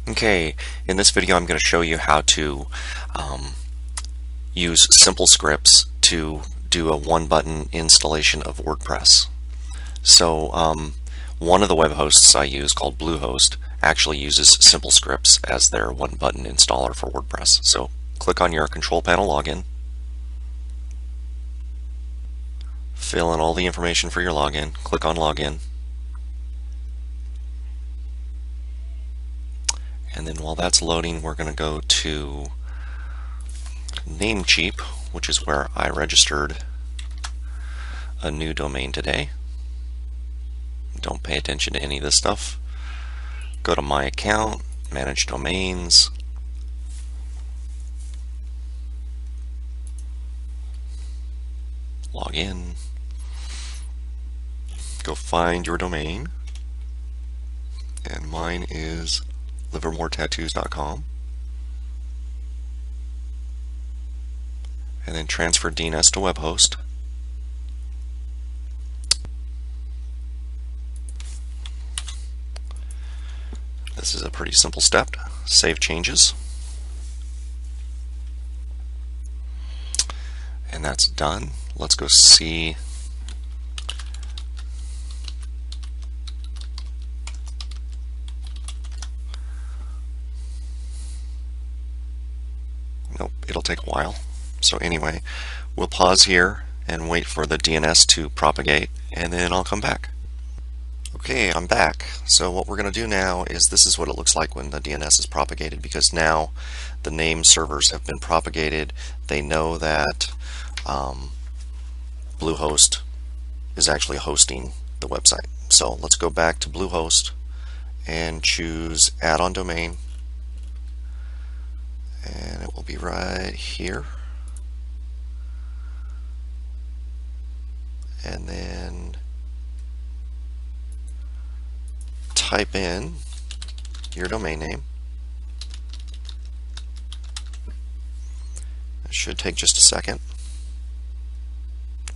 Okay, in this video I'm going to show you how to use simple scripts to do a one-button installation of WordPress. So one of the web hosts I use, called Bluehost, actually uses simple scripts as their one-button installer for WordPress. So click on your control panel login, fill in all the information for your login, click on login, and then while that's loading we're going to go to Namecheap, which is where I registered a new domain today. Don't pay attention to any of this stuff. Go to My Account, Manage Domains, log in, go find your domain, and mine is livermoretattoos.com. And then transfer DNS to web host. This is a pretty simple step. Save changes. And that's done. Let's go see nope, it'll take a while. So anyway, we'll pause here and wait for the DNS to propagate, and then I'll come back. Okay, I'm back. So what we're going to do now is this is what it looks like when the DNS is propagated, because now the name servers have been propagated. They know that Bluehost is actually hosting the website. So let's go back to Bluehost and choose add-on domain, and it will be right here. And then type in your domain name. It should take just a second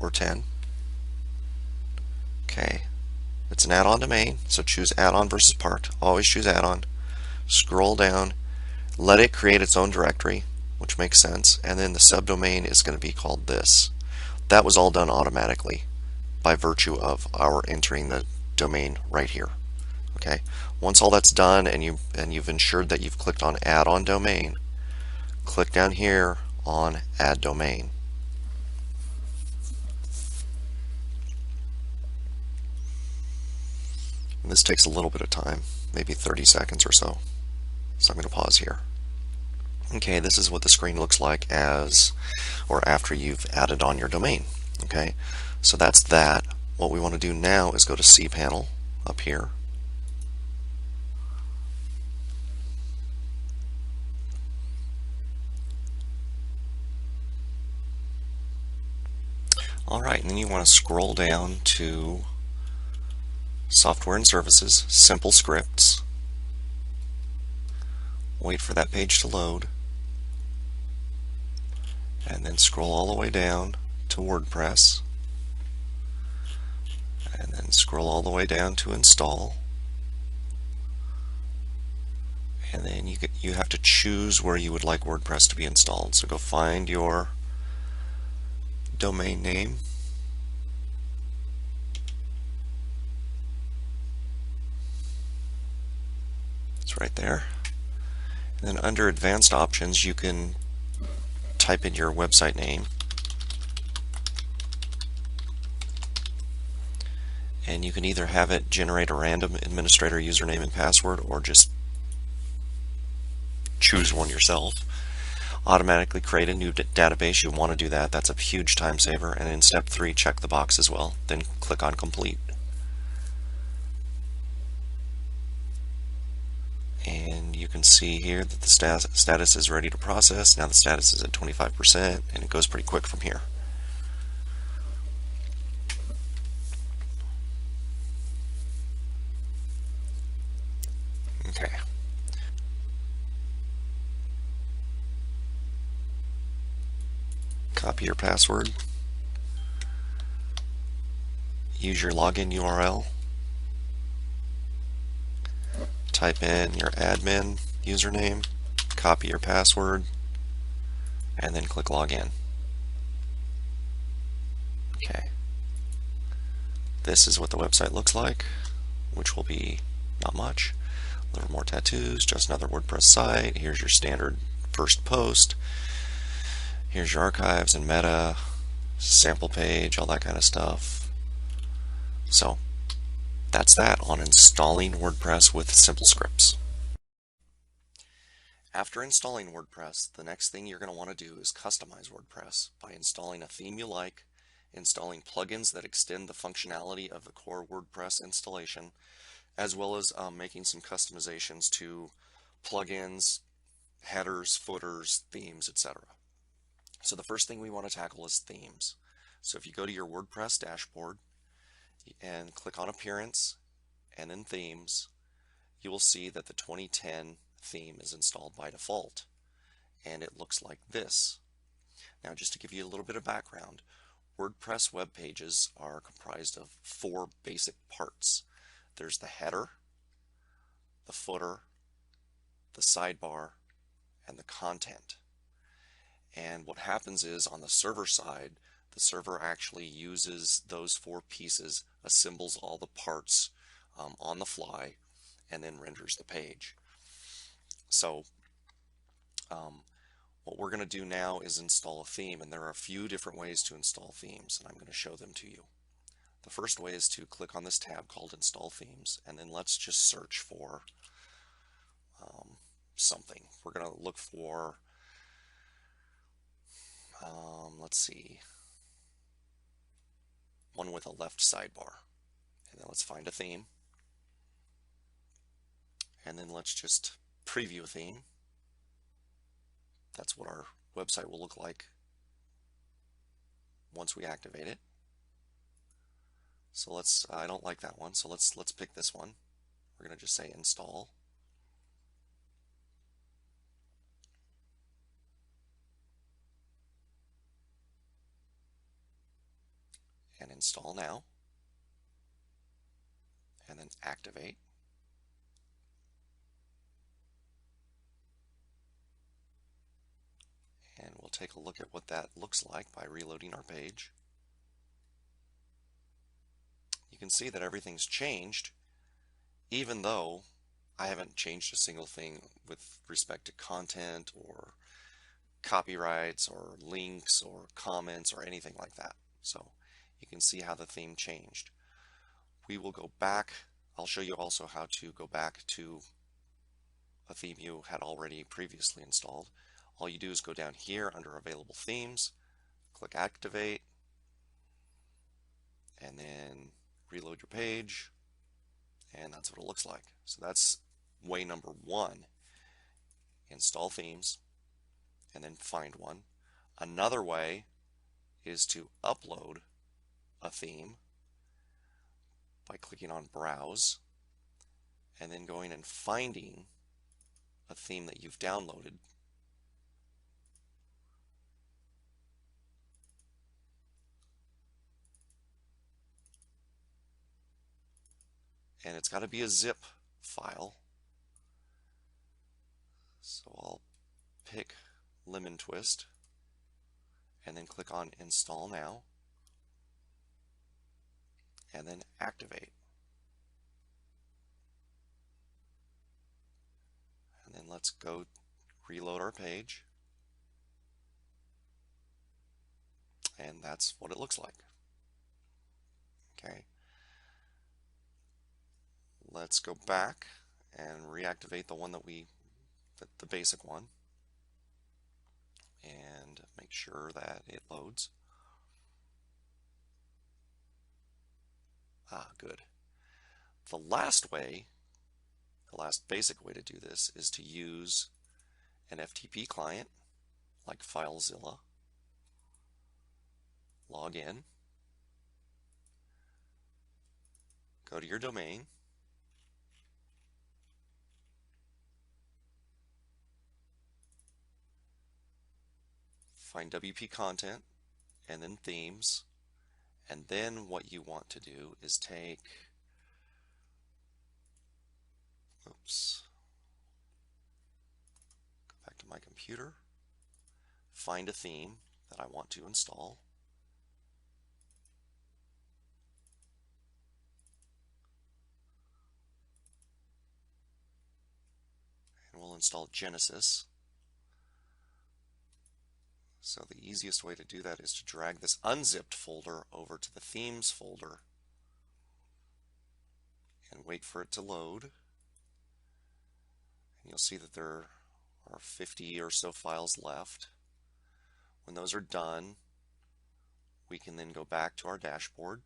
or 10. Okay, it's an add-on domain, so choose add-on versus part. Always choose add-on. Scroll down, let it create its own directory, which makes sense, and then the subdomain is going to be called this. That was all done automatically by virtue of our entering the domain right here. Okay, once all that's done and you've ensured that you've clicked on add on domain, click down here on add domain. And this takes a little bit of time, maybe 30 seconds or so. So I'm going to pause here. Okay, this is what the screen looks like as or after you've added on your domain. Okay, so that's that. What we want to do now is go to cPanel up here. Alright, and then you want to scroll down to Software and Services, Simple Scripts. Wait for that page to load. And then scroll all the way down to WordPress. And then scroll all the way down to Install. And then you have to choose where you would like WordPress to be installed. So go find your domain name. It's right there. And then under Advanced Options, you can type in your website name. And you can either have it generate a random administrator username and password, or just choose one yourself. Automatically create a new database. You want to do that. That's a huge time saver. And in step 3, check the box as well. Then click on complete. And you can see here that the status is ready to process. Now the status is at 25%, and it goes pretty quick from here. Okay. Copy your password. Use your login URL. Type in your admin username, copy your password, and then click login. Okay. This is what the website looks like, which will be not much. A little more tattoos, just another WordPress site. Here's your standard first post. Here's your archives and meta, sample page, all that kind of stuff. So that's that on installing WordPress with simple scripts. After installing WordPress, the next thing you're going to want to do is customize WordPress by installing a theme you like, installing plugins that extend the functionality of the core WordPress installation, as well as making some customizations to plugins, headers, footers, themes, etc. So the first thing we want to tackle is themes. So if you go to your WordPress dashboard and click on Appearance and then Themes, you will see that the 2010 theme is installed by default, and it looks like this. Now, just to give you a little bit of background, WordPress web pages are comprised of 4 basic parts. There's the header, the footer, the sidebar, and the content. And what happens is on the server side, the server actually uses those 4 pieces, assembles all the parts on the fly, and then renders the page. So what we're going to do now is install a theme, and there are a few different ways to install themes, and I'm going to show them to you. The first way is to click on this tab called Install Themes, and then let's just search for something. We're going to look for, let's see, one with a left sidebar. And then let's find a theme. And then let's just preview a theme. That's what our website will look like once we activate it. So I don't like that one, so let's pick this one. We're going to just say install. And install now. And then activate. And we'll take a look at what that looks like by reloading our page. You can see that everything's changed, even though I haven't changed a single thing with respect to content or copyrights or links or comments or anything like that. So you can see how the theme changed. We will go back. I'll show you also how to go back to a theme you had already previously installed. All you do is go down here under Available Themes, click Activate, and then reload your page, and that's what it looks like. So that's way number 1. Install themes, and then find one. Another way is to upload a theme by clicking on Browse, and then going and finding a theme that you've downloaded. And it's got to be a zip file. So I'll pick Lemon Twist and then click on Install Now and then Activate. And then let's go reload our page. And that's what it looks like. Okay. Let's go back and reactivate the one the basic one, and make sure that it loads. Good. The last basic way to do this is to use an FTP client like FileZilla. Log in, go to your domain, find WP content, and then themes, and then what you want to do is take, to my computer, find a theme that I want to install. And we'll install Genesis. So the easiest way to do that is to drag this unzipped folder over to the themes folder and wait for it to load. And you'll see that there are 50 or so files left. When those are done, we can then go back to our dashboard.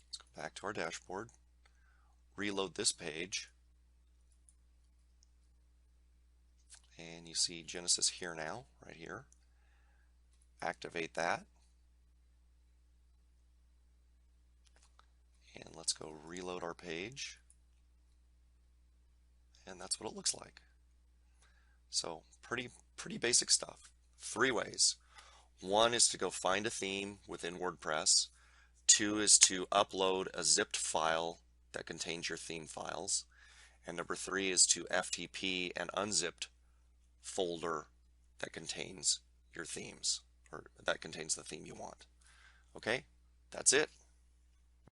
Let's go back to our dashboard, reload this page, and you see Genesis here now, right here. Activate that. And let's go reload our page. And that's what it looks like. So pretty basic stuff. 3 ways. 1 is to go find a theme within WordPress. 2 is to upload a zipped file that contains your theme files. And number 3 is to FTP an unzipped folder that contains your themes, or that contains the theme you want. Okay, that's it.